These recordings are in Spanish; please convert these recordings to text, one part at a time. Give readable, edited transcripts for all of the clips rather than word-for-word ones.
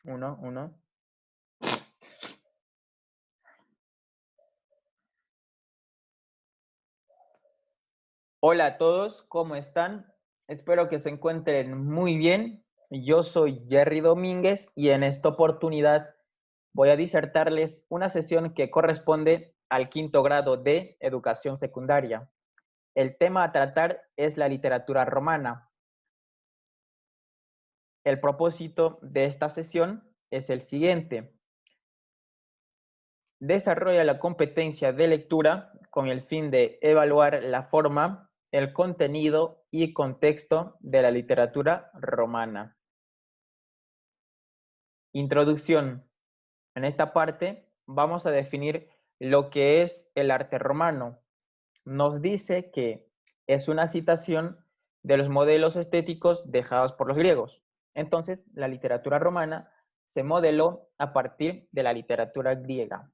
Uno, uno. Hola a todos, ¿cómo están? Espero que se encuentren muy bien. Yo soy Jerry Domínguez y en esta oportunidad voy a disertarles una sesión que corresponde al quinto grado de educación secundaria. El tema a tratar es la literatura romana. El propósito de esta sesión es el siguiente. Desarrolla la competencia de lectura con el fin de evaluar la forma, el contenido y contexto de la literatura romana. Introducción. En esta parte vamos a definir lo que es el arte romano. Nos dice que es una citación de los modelos estéticos dejados por los griegos. Entonces, la literatura romana se modeló a partir de la literatura griega.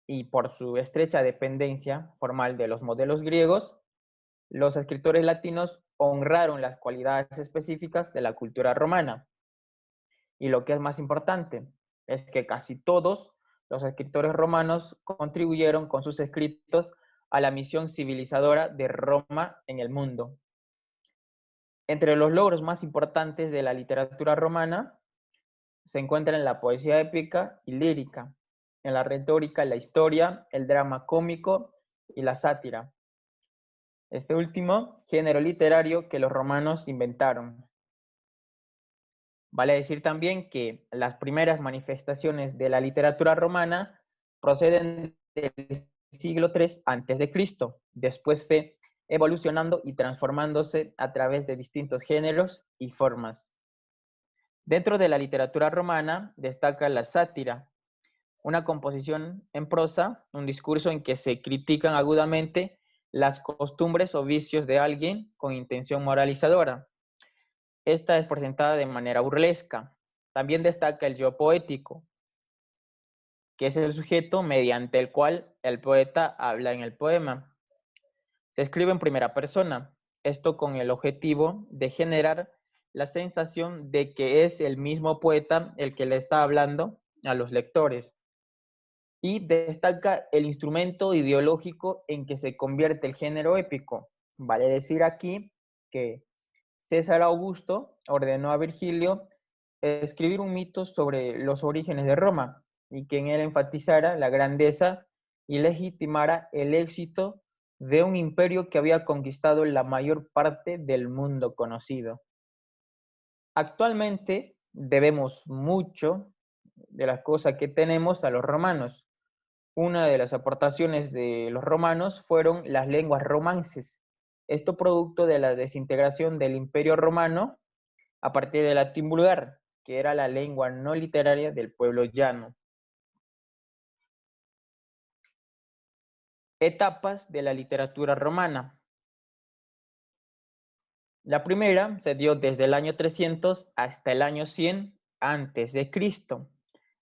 Y por su estrecha dependencia formal de los modelos griegos, los escritores latinos honraron las cualidades específicas de la cultura romana. Y lo que es más importante es que casi todos los escritores romanos contribuyeron con sus escritos a la misión civilizadora de Roma en el mundo. Entre los logros más importantes de la literatura romana se encuentran la poesía épica y lírica, en la retórica, la historia, el drama cómico y la sátira. Este último género literario que los romanos inventaron. Vale decir también que las primeras manifestaciones de la literatura romana proceden del siglo III a.C. Después fue evolucionando y transformándose a través de distintos géneros y formas. Dentro de la literatura romana destaca la sátira, una composición en prosa, un discurso en que se critican agudamente las costumbres o vicios de alguien con intención moralizadora. Esta es presentada de manera burlesca. También destaca el yo poético, que es el sujeto mediante el cual el poeta habla en el poema. Se escribe en primera persona, esto con el objetivo de generar la sensación de que es el mismo poeta el que le está hablando a los lectores. Y destaca el instrumento ideológico en que se convierte el género épico. Vale decir aquí que César Augusto ordenó a Virgilio escribir un mito sobre los orígenes de Roma y que en él enfatizara la grandeza y legitimara el éxito de un imperio que había conquistado la mayor parte del mundo conocido. Actualmente debemos mucho de las cosas que tenemos a los romanos. Una de las aportaciones de los romanos fueron las lenguas romances. Esto producto de la desintegración del Imperio Romano a partir del latín vulgar, que era la lengua no literaria del pueblo llano. Etapas de la literatura romana. La primera se dio desde el año 300 hasta el año 100 antes de Cristo.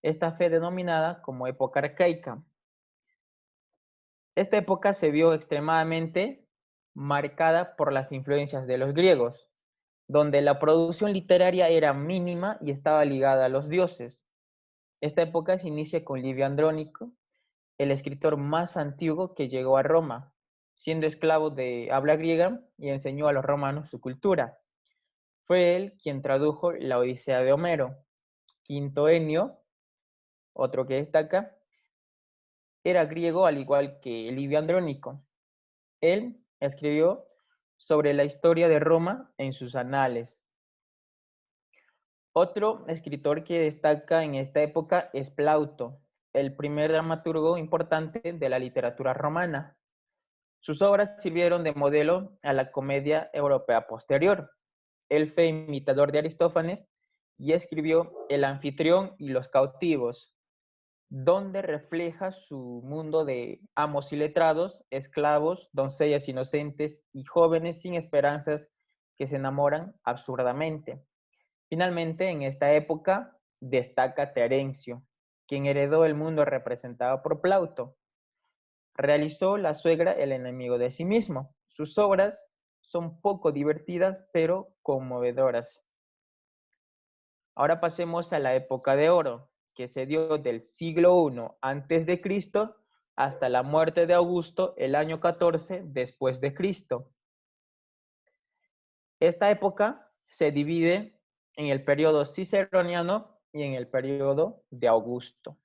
Esta fue denominada como época arcaica. Esta época se vio extremadamente marcada por las influencias de los griegos, donde la producción literaria era mínima y estaba ligada a los dioses. Esta época se inicia con Livio Andrónico, el escritor más antiguo que llegó a Roma, siendo esclavo de habla griega y enseñó a los romanos su cultura. Fue él quien tradujo la Odisea de Homero. Quinto Enio, otro que destaca, era griego al igual que Livio Andrónico. Él escribió sobre la historia de Roma en sus anales. Otro escritor que destaca en esta época es Plauto, el primer dramaturgo importante de la literatura romana. Sus obras sirvieron de modelo a la comedia europea posterior. Él fue imitador de Aristófanes y escribió El anfitrión y los cautivos, donde refleja su mundo de amos y letrados, esclavos, doncellas inocentes y jóvenes sin esperanzas que se enamoran absurdamente. Finalmente, en esta época destaca Terencio, quien heredó el mundo representado por Plauto. Realizó La suegra, el enemigo de sí mismo. Sus obras son poco divertidas, pero conmovedoras. Ahora pasemos a la época de oro, que se dio del siglo I antes de Cristo hasta la muerte de Augusto el año 14 después de Cristo. Esta época se divide en el periodo ciceroniano y en el periodo de Augusto.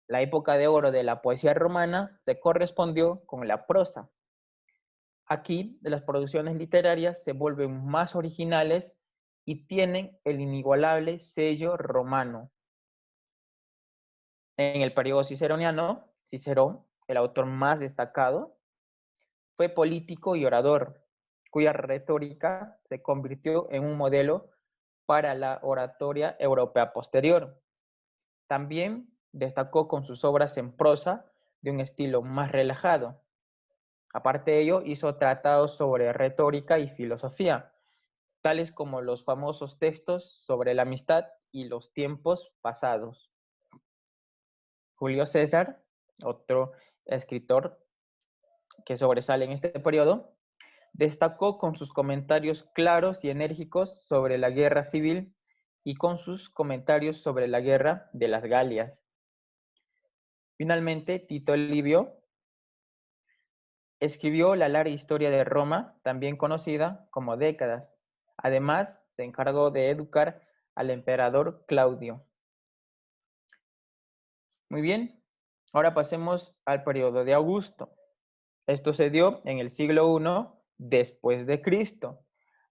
La época de oro de la poesía romana se correspondió con la prosa. Aquí las producciones literarias se vuelven más originales y tienen el inigualable sello romano. En el periodo ciceroniano, Cicerón, el autor más destacado, fue político y orador, cuya retórica se convirtió en un modelo para la oratoria europea posterior. También destacó con sus obras en prosa de un estilo más relajado. Aparte de ello, hizo tratados sobre retórica y filosofía, tales como los famosos textos sobre la amistad y los tiempos pasados. Julio César, otro escritor que sobresale en este periodo, destacó con sus comentarios claros y enérgicos sobre la guerra civil y con sus comentarios sobre la guerra de las Galias. Finalmente, Tito Livio escribió la larga historia de Roma, también conocida como Décadas. Además, se encargó de educar al emperador Claudio. Muy bien, ahora pasemos al periodo de Augusto. Esto se dio en el siglo I después de Cristo.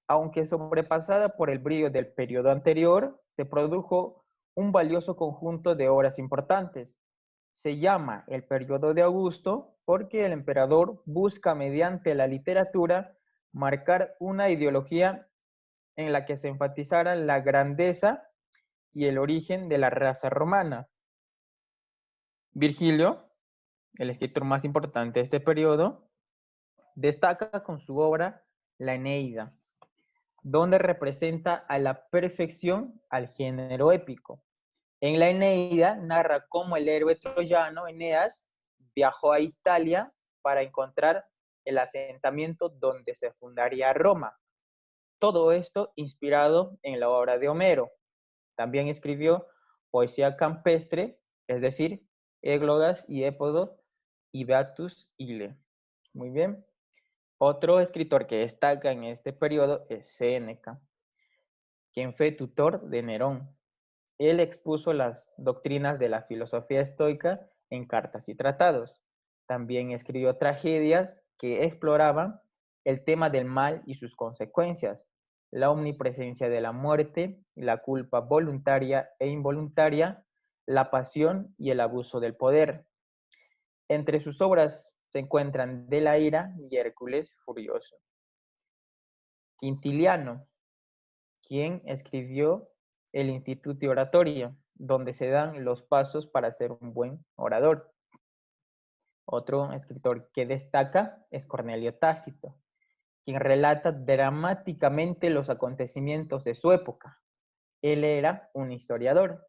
Aunque sobrepasada por el brillo del periodo anterior, se produjo un valioso conjunto de obras importantes. Se llama el periodo de Augusto porque el emperador busca mediante la literatura marcar una ideología en la que se enfatizara la grandeza y el origen de la raza romana. Virgilio, el escritor más importante de este periodo, destaca con su obra La Eneida, donde representa a la perfección al género épico. En la Eneida narra cómo el héroe troyano Eneas viajó a Italia para encontrar el asentamiento donde se fundaría Roma. Todo esto inspirado en la obra de Homero. También escribió poesía campestre, es decir, églogas y épodos y Beatus Ile. Muy bien. Otro escritor que destaca en este periodo es Séneca, quien fue tutor de Nerón. Él expuso las doctrinas de la filosofía estoica en cartas y tratados. También escribió tragedias que exploraban el tema del mal y sus consecuencias, la omnipresencia de la muerte, la culpa voluntaria e involuntaria, la pasión y el abuso del poder. Entre sus obras se encuentran De la ira y Hércules furioso. Quintiliano, quien escribió el Instituto de Oratoria, donde se dan los pasos para ser un buen orador. Otro escritor que destaca es Cornelio Tácito, quien relata dramáticamente los acontecimientos de su época. Él era un historiador.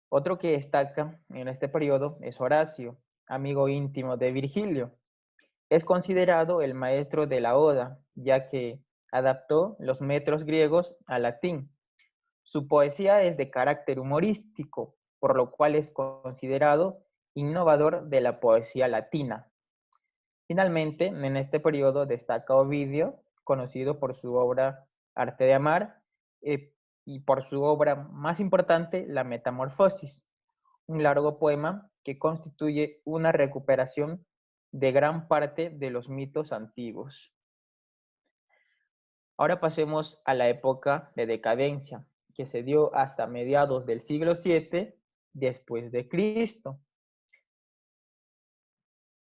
Otro que destaca en este periodo es Horacio, amigo íntimo de Virgilio. Es considerado el maestro de la Oda, ya que adaptó los metros griegos al latín. Su poesía es de carácter humorístico, por lo cual es considerado innovador de la poesía latina. Finalmente, en este periodo destaca Ovidio, conocido por su obra Arte de Amar y por su obra más importante, La Metamorfosis, un largo poema que constituye una recuperación de gran parte de los mitos antiguos. Ahora pasemos a la época de decadencia, que se dio hasta mediados del siglo VII después de Cristo.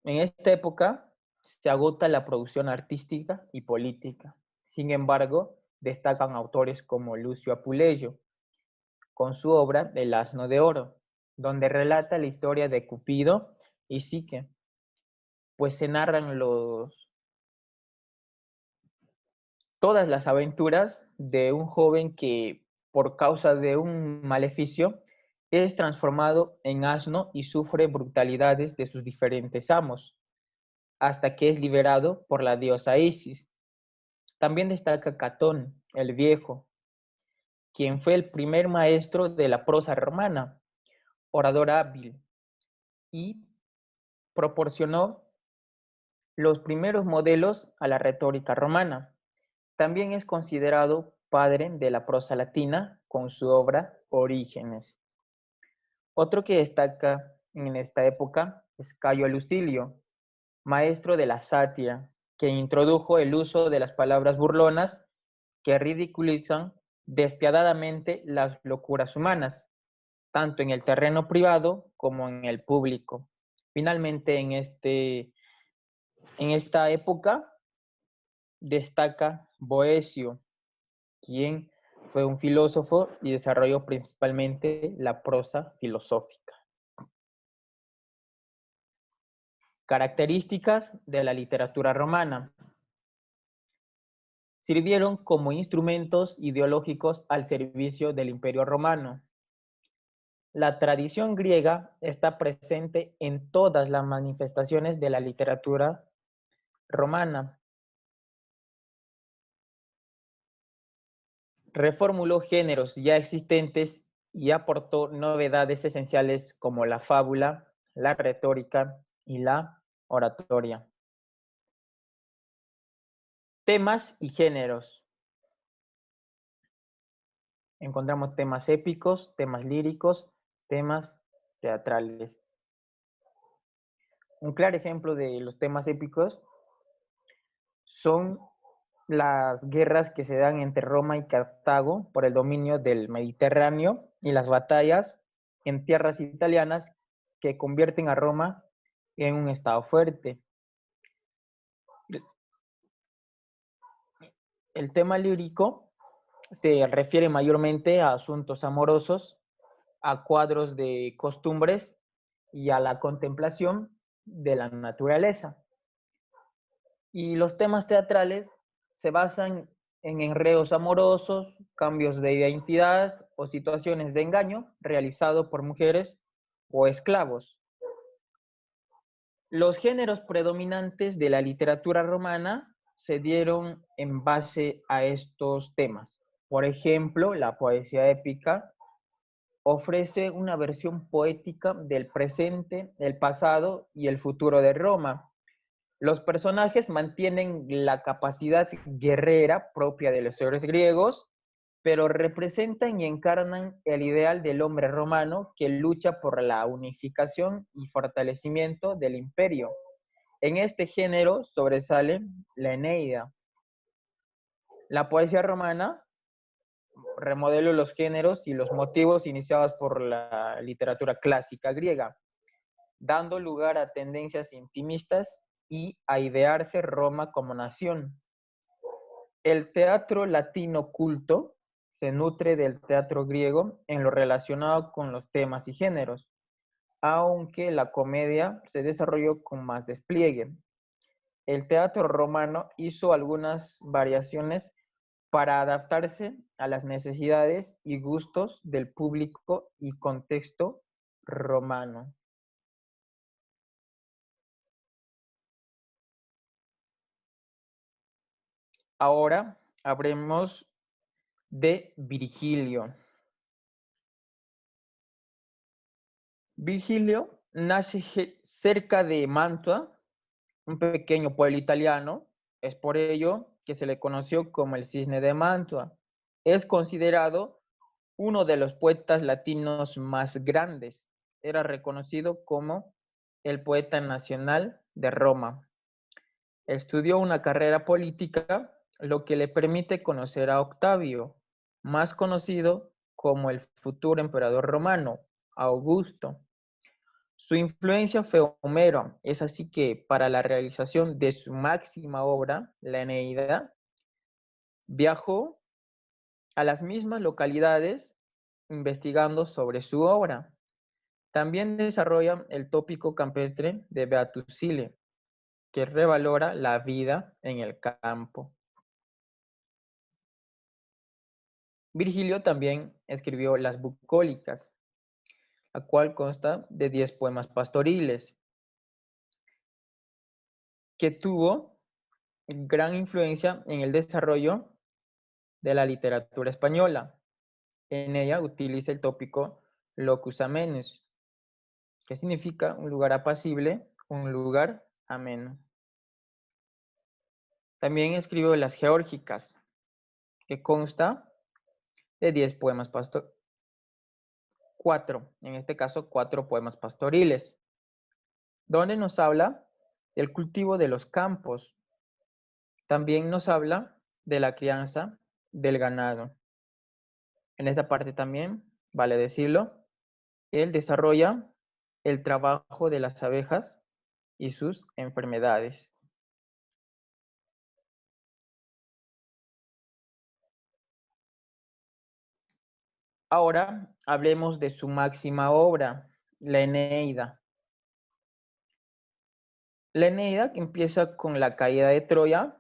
En esta época se agota la producción artística y política. Sin embargo, destacan autores como Lucio Apuleyo, con su obra El asno de oro, donde relata la historia de Cupido y Psique, pues se narran todas las aventuras de un joven que, por causa de un maleficio, es transformado en asno y sufre brutalidades de sus diferentes amos, hasta que es liberado por la diosa Isis. También destaca Catón, el Viejo, quien fue el primer maestro de la prosa romana, orador hábil, y proporcionó los primeros modelos a la retórica romana. También es considerado padre de la prosa latina con su obra Orígenes. Otro que destaca en esta época es Cayo Lucilio, maestro de la sátira, que introdujo el uso de las palabras burlonas que ridiculizan despiadadamente las locuras humanas, tanto en el terreno privado como en el público. Finalmente, en esta época destaca Boecio, quien fue un filósofo y desarrolló principalmente la prosa filosófica. Características de la literatura romana. Sirvieron como instrumentos ideológicos al servicio del Imperio Romano. La tradición griega está presente en todas las manifestaciones de la literatura romana. Reformuló géneros ya existentes y aportó novedades esenciales como la fábula, la retórica y la oratoria. Temas y géneros. Encontramos temas épicos, temas líricos, temas teatrales. Un claro ejemplo de los temas épicos son las guerras que se dan entre Roma y Cartago por el dominio del Mediterráneo y las batallas en tierras italianas que convierten a Roma en un estado fuerte. El tema lírico se refiere mayormente a asuntos amorosos, a cuadros de costumbres y a la contemplación de la naturaleza. Y los temas teatrales se basan en enredos amorosos, cambios de identidad o situaciones de engaño realizados por mujeres o esclavos. Los géneros predominantes de la literatura romana se dieron en base a estos temas. Por ejemplo, la poesía épica ofrece una versión poética del presente, el pasado y el futuro de Roma. Los personajes mantienen la capacidad guerrera propia de los héroes griegos, pero representan y encarnan el ideal del hombre romano que lucha por la unificación y fortalecimiento del imperio. En este género sobresale la Eneida. La poesía romana remodeló los géneros y los motivos iniciados por la literatura clásica griega, dando lugar a tendencias intimistas y a idearse Roma como nación. El teatro latino culto se nutre del teatro griego en lo relacionado con los temas y géneros, aunque la comedia se desarrolló con más despliegue. El teatro romano hizo algunas variaciones para adaptarse a las necesidades y gustos del público y contexto romano. Ahora hablemos de Virgilio. Virgilio nace cerca de Mantua, un pequeño pueblo italiano. Es por ello que se le conoció como el Cisne de Mantua. Es considerado uno de los poetas latinos más grandes. Era reconocido como el poeta nacional de Roma. Estudió una carrera política, lo que le permite conocer a Octavio, más conocido como el futuro emperador romano, Augusto. Su influencia fue Homero, es así que para la realización de su máxima obra, la Eneida, viajó a las mismas localidades investigando sobre su obra. También desarrolla el tópico campestre de Beatus Sile, que revalora la vida en el campo. Virgilio también escribió Las Bucólicas, la cual consta de 10 poemas pastoriles, que tuvo gran influencia en el desarrollo de la literatura española. En ella utiliza el tópico locus amenus, que significa un lugar apacible, un lugar ameno. También escribió las Geórgicas, que consta de 10 poemas en este caso 4 poemas pastoriles, donde nos habla del cultivo de los campos. También nos habla de la crianza del ganado. En esta parte también, vale decirlo, él desarrolla el trabajo de las abejas y sus enfermedades. Ahora hablemos de su máxima obra, la Eneida. La Eneida empieza con la caída de Troya,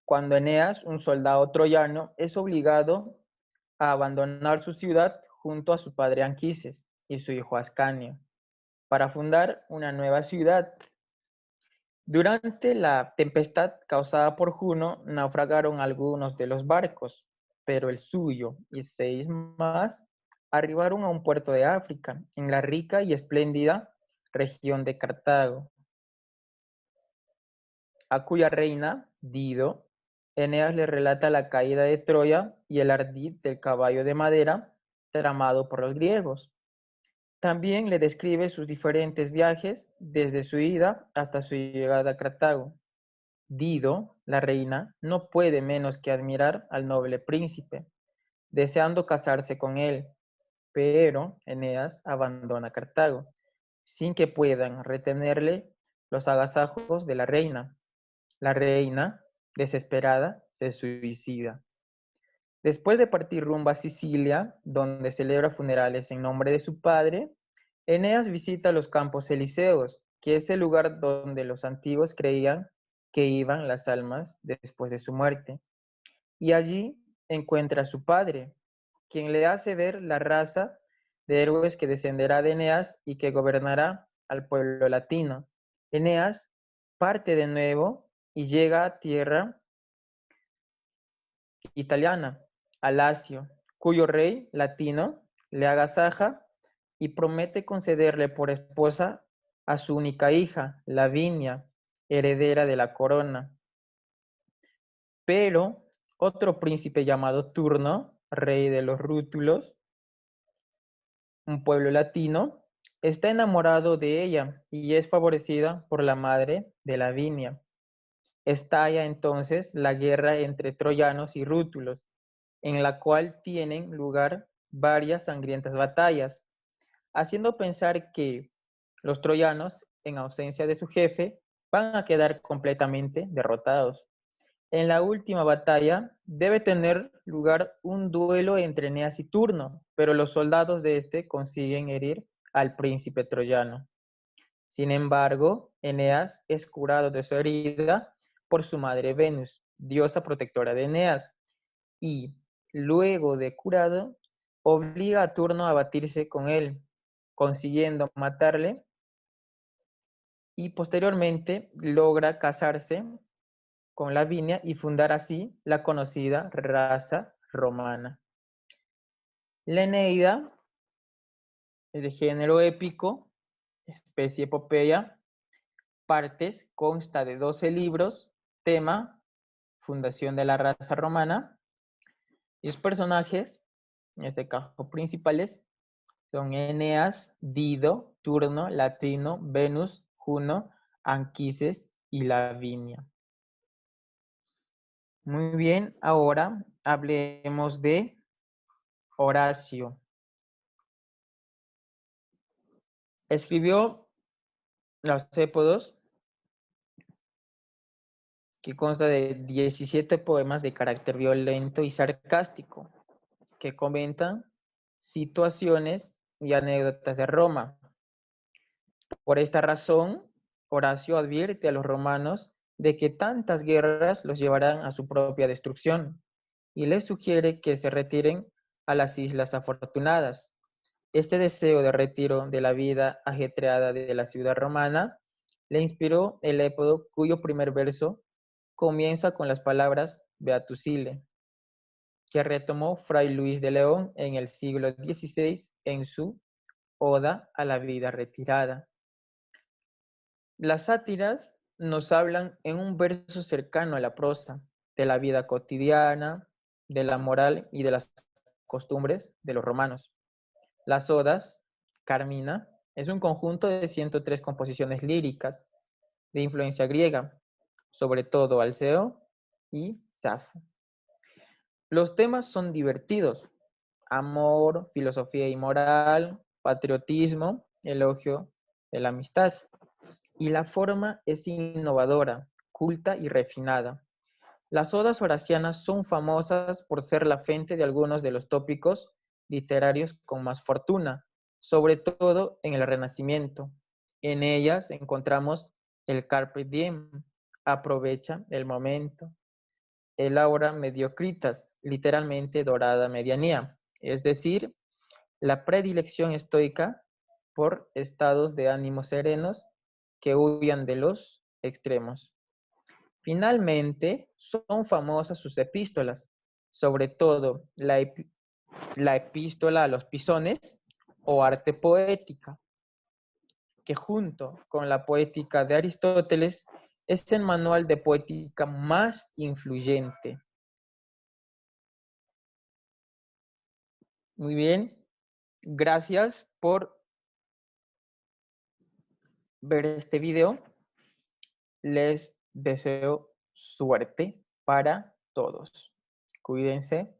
cuando Eneas, un soldado troyano, es obligado a abandonar su ciudad junto a su padre Anquises y su hijo Ascanio, para fundar una nueva ciudad. Durante la tempestad causada por Juno, naufragaron algunos de los barcos, pero el suyo y 6 más arribaron a un puerto de África, en la rica y espléndida región de Cartago, a cuya reina, Dido, Eneas le relata la caída de Troya y el ardid del caballo de madera tramado por los griegos. También le describe sus diferentes viajes desde su ida hasta su llegada a Cartago. Dido, la reina, no puede menos que admirar al noble príncipe, deseando casarse con él, pero Eneas abandona Cartago, sin que puedan retenerle los agasajos de la reina. La reina, desesperada, se suicida. Después de partir rumbo a Sicilia, donde celebra funerales en nombre de su padre, Eneas visita los Campos Elíseos, que es el lugar donde los antiguos creían que iban las almas después de su muerte. Y allí encuentra a su padre, quien le hace ver la raza de héroes que descenderá de Eneas y que gobernará al pueblo latino. Eneas parte de nuevo y llega a tierra italiana, a Lacio, cuyo rey latino le agasaja y promete concederle por esposa a su única hija, Lavinia, heredera de la corona. Pero otro príncipe llamado Turno, rey de los Rútulos, un pueblo latino, está enamorado de ella y es favorecida por la madre de Lavinia. Estalla entonces la guerra entre troyanos y rútulos, en la cual tienen lugar varias sangrientas batallas, haciendo pensar que los troyanos, en ausencia de su jefe, van a quedar completamente derrotados. En la última batalla debe tener lugar un duelo entre Eneas y Turno, pero los soldados de este consiguen herir al príncipe troyano. Sin embargo, Eneas es curado de su herida por su madre Venus, diosa protectora de Eneas, y, luego de curado, obliga a Turno a batirse con él, consiguiendo matarle, y posteriormente logra casarse con Lavinia y fundar así la conocida raza romana. La Eneida es de género épico, especie epopeya, partes, consta de 12 libros, tema, fundación de la raza romana, y los personajes, en este caso principales, son Eneas, Dido, Turno, Latino, Venus, Juno, Anquises y Lavinia. Muy bien, ahora hablemos de Horacio. Escribió los Épodos, que consta de 17 poemas de carácter violento y sarcástico, que comentan situaciones y anécdotas de Roma. Por esta razón, Horacio advierte a los romanos de que tantas guerras los llevarán a su propia destrucción y les sugiere que se retiren a las Islas Afortunadas. Este deseo de retiro de la vida ajetreada de la ciudad romana le inspiró el épodo cuyo primer verso comienza con las palabras Beatusile. que retomó Fray Luis de León en el siglo XVI en su Oda a la vida retirada. Las sátiras nos hablan en un verso cercano a la prosa, de la vida cotidiana, de la moral y de las costumbres de los romanos. Las odas, Carmina, es un conjunto de 103 composiciones líricas de influencia griega, sobre todo Alceo y Safo. Los temas son divertidos: amor, filosofía y moral, patriotismo, elogio de la amistad. Y la forma es innovadora, culta y refinada. Las odas horacianas son famosas por ser la fuente de algunos de los tópicos literarios con más fortuna, sobre todo en el Renacimiento. En ellas encontramos el carpe diem, aprovecha el momento; el aura mediocritas, literalmente dorada medianía, es decir, la predilección estoica por estados de ánimo serenos que huyan de los extremos. Finalmente, son famosas sus epístolas, sobre todo la epístola a los Pisones o arte poética, que junto con la poética de Aristóteles es el manual de poética más influyente. Muy bien, gracias por ver este video. Les deseo suerte para todos. Cuídense.